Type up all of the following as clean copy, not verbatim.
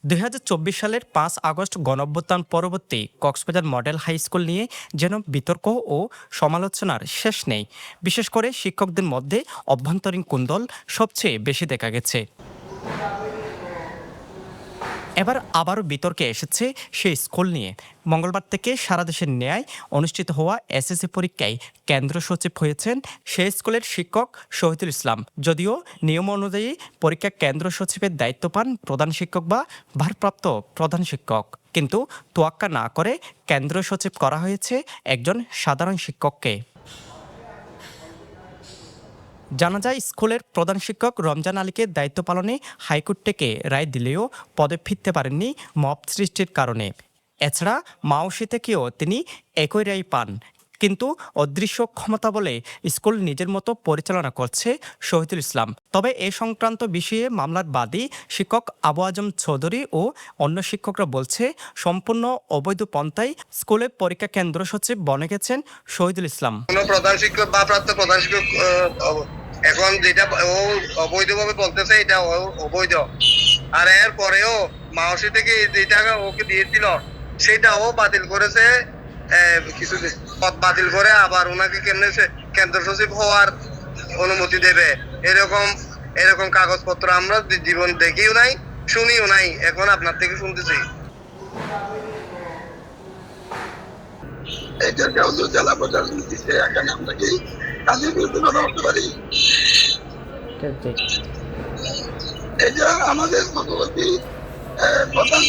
২০২৪ সালের ৫ আগস্ট গণঅভ্যুত্থান পরবর্তী কক্সবাজার মডেল হাই স্কুল নিয়ে যেন বিতর্ক ও সমালোচনার শেষ নেই। বিশেষ করে শিক্ষকদের মধ্যে অভ্যন্তরীণ কুন্দল সবচেয়ে বেশি দেখা গেছে। এবার আবারও বিতর্কে এসেছে সেই স্কুল নিয়ে। মঙ্গলবার থেকে সারা দেশের ন্যায় অনুষ্ঠিত হওয়া এসএসসি পরীক্ষায় কেন্দ্র সচিব হয়েছেন সেই স্কুলের শিক্ষক শহীদুল ইসলাম। যদিও নিয়ম অনুযায়ী পরীক্ষা কেন্দ্র সচিবের দায়িত্ব পান প্রধান শিক্ষক বা ভারপ্রাপ্ত প্রধান শিক্ষক, কিন্তু তোয়াক্কা না করে কেন্দ্র সচিব করা হয়েছে একজন সাধারণ শিক্ষককে। জানা যায়, স্কুলের প্রধান শিক্ষক রমজান আলীকে দায়িত্ব পালনে হাইকোর্ট থেকে রায় দিলেও পদে ফিরতে পারেননি মব সৃষ্টির কারণে। এছাড়া মাওসি থেকেও তিনি একই রায় পান, কিন্তু অদৃশ্য ক্ষমতা বলে স্কুল নিজের মতো পরিচালনা করছে শহীদুল ইসলাম। তবে এ সংক্রান্ত বিষয়ে মামলার বাদী শিক্ষক আবু আজম চৌধুরী ও অন্য শিক্ষকরা বলছে, সম্পূর্ণ অবৈধ পন্থায় স্কুলের পরীক্ষা কেন্দ্র সচিব বনে গেছেন শহীদুল ইসলাম। প্রধান শিক্ষক বা প্রাপ্ত প্রধান শিক্ষক এখন যেটা ও অবৈধভাবে বলতেছে এটা অবৈধ। আর এর পরেও মাওসি থেকে যে টাকা ওকে দিয়েছিল সেটা ও বাতিল করেছে। কিছু পদ বাতিল করে আবার ওনাকে কেমনে কেন্দ্র সচিব হওয়ার অনুমতি দেবে, এরকম কাগজপত্র আমরা জীবন দেখিও নাই, শুনিও নাই, এখন আপনার থেকে শুনতেছি। এটার কাউকে জেলা প্রশাসন দিচ্ছে, এখানে আমরা কি কাজের বিরুদ্ধে কথা বলতে পারি? এটা আমাদের মতবর্তী প্রধান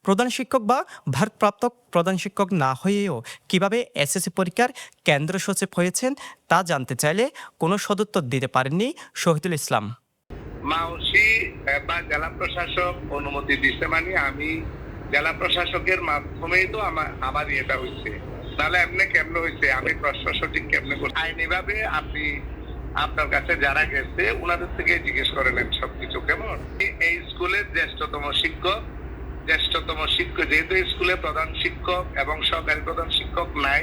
প্রধান শিক্ষক বা ভারপ্রাপ্ত প্রধান শিক্ষক না হয়েও কিভাবে এসএসসি পরীক্ষার কেন্দ্র সচিব হয়েছেন তা জানতে চাইলে কোনো সদুত্তর দিতে পারেননি শহীদুল ইসলাম। মাওসি বা জেলা প্রশাসক অনুমতি দিচ্ছে, মানে আমি জেলা প্রশাসকের মাধ্যমেই তো আমার এটা হয়েছে, তাহলে এমনি কেমনে হয়েছে? আমি প্রশাসক কেমনে করছি? আইনিভাবে আপনি আপনার কাছে যারা গেছে ওনাদের থেকে জিজ্ঞেস করে নেন সবকিছু। কেমন এই স্কুলের জ্যেষ্ঠতম শিক্ষক যেহেতু স্কুলে প্রধান শিক্ষক এবং সহকারী প্রধান শিক্ষক নাই,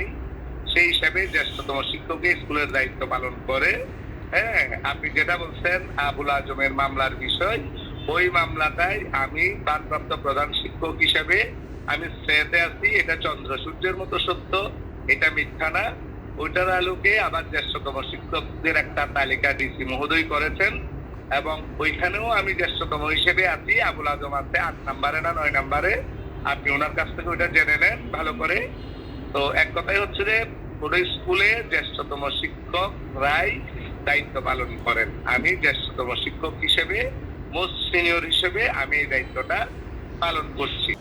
সেই হিসাবে জ্যেষ্ঠতম শিক্ষকই স্কুলের দায়িত্ব পালন করে। হ্যাঁ, আপনি যেটা বলছেন আবুল আজমের মামলার বিষয়, ওই মামলাটাই আমি ভারপ্রাপ্ত প্রধান শিক্ষক হিসেবে আমি স্টেতে আছি, এটা চন্দ্র সূর্যের মতো সত্য, এটা মিথ্যা না। ওইটার আলোকে আবার জ্যেষ্ঠতম শিক্ষকদের একটা তালিকা ডিসি মহোদয় করেছেন এবং ওইখানেও আমি জ্যেষ্ঠতম হিসেবে আছি। আবুল আজম আছে 8 নম্বরে না 9 নম্বরে, আপনি ওনার কাছ থেকে ওইটা জেনে নেন ভালো করে। তো এক কথাই হচ্ছে যে পুরো স্কুলে জ্যেষ্ঠতম শিক্ষকরাই দায়িত্ব পালন করেন। আমি জ্যেষ্ঠতম শিক্ষক হিসেবে, মোস্ট সিনিয়র হিসেবে আমি এই দায়িত্বটা পালন করছি।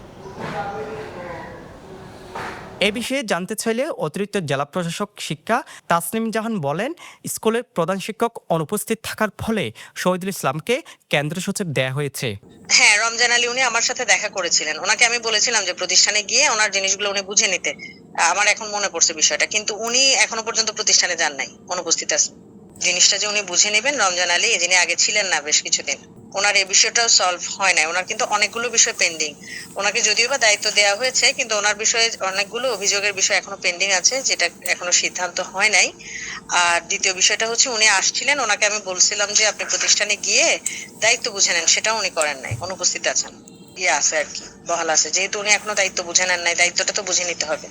এ বিষয়ে জানতে চাইলে অতিরিক্ত জেলা প্রশাসক শিক্ষা তাসনিম জাহান বলেন, স্কুলের প্রধান শিক্ষক অনুপস্থিত থাকার ফলে শহীদুল ইসলামকে কেন্দ্র সচিব দেয়া হয়েছে। হ্যাঁ, রমজান আলী উনি আমার সাথে দেখা করেছিলেন, ওনাকে আমি বলেছিলাম যে প্রতিষ্ঠানে গিয়ে ওনার জিনিসগুলো উনি বুঝে নিতে। আমার এখন মনে পড়ছে বিষয়টা, কিন্তু উনি এখনো পর্যন্ত প্রতিষ্ঠানে যান নাই, অনুপস্থিত আছেন। জিনিসটা যে উনি বুঝে নেবেন, রমজান আলী যিনি আগে ছিলেন না বেশ কিছুদিন, ওনার এই বিষয়টাও সলভ হয় নাই। ওনার কিন্তু অনেকগুলো বিষয় পেন্ডিং। ওনাকে যদিও বা দায়িত্ব দেওয়া হয়েছে, কিন্তু ওনার বিষয়ে অনেকগুলো অভিযোগের বিষয় এখনো পেন্ডিং আছে, যেটা এখনো সিদ্ধান্ত হয় নাই। আর দ্বিতীয় বিষয়টা হচ্ছে, উনি আসছিলেন, ওনাকে আমি বলছিলাম যে আপনি প্রতিষ্ঠানে গিয়ে দায়িত্ব বুঝে নেন, সেটাও উনি করেন নাই, অনুপস্থিত আছেন। আছে আর কি, বহাল আছে, যেহেতু উনি এখনো দায়িত্ব বুঝে নেন নাই, দায়িত্বটা তো বুঝে নিতে হবে।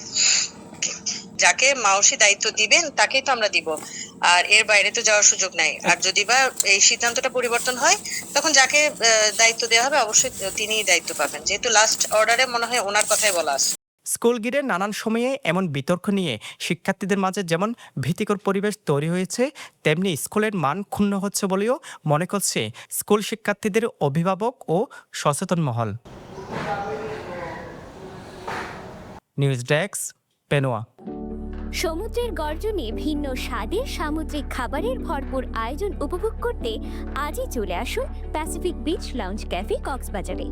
যাকে মাওসি দায়িত্ব দিবেন তাকেই তো আমরা দিব, আর এর বাইরে তো যাওয়ার সুযোগ নাই। আর যদি বা এই সিদ্ধান্তটা পরিবর্তন হয়, তখন যাকে দায়িত্ব দেওয়া হবে অবশ্যই তিনিই দায়িত্ব পাবেন, যেহেতু লাস্ট অর্ডারে মনে হয় ওনার কথাই বলা আছে। স্কুল ঘিরে নানান সময়ে এমন বিতর্ক নিয়ে শিক্ষার্থীদের মাঝে যেমন ভীতিকর পরিবেশ তৈরি হয়েছে, তেমনি স্কুলের মান ক্ষুণ্ণ হচ্ছে বলেও মনে করছে স্কুল শিক্ষার্থীদের অভিভাবক ও সচেতন মহল। News desk, Penowa. সমুদ্রের গর্জনে ভিন্ন স্বাদের সামুদ্রিক খাবারের ভরপুর আয়োজন উপভোগ করতে আজই চলে আসুন প্যাসিফিক বিচ লাউঞ্জ ক্যাফে কক্সবাজারে।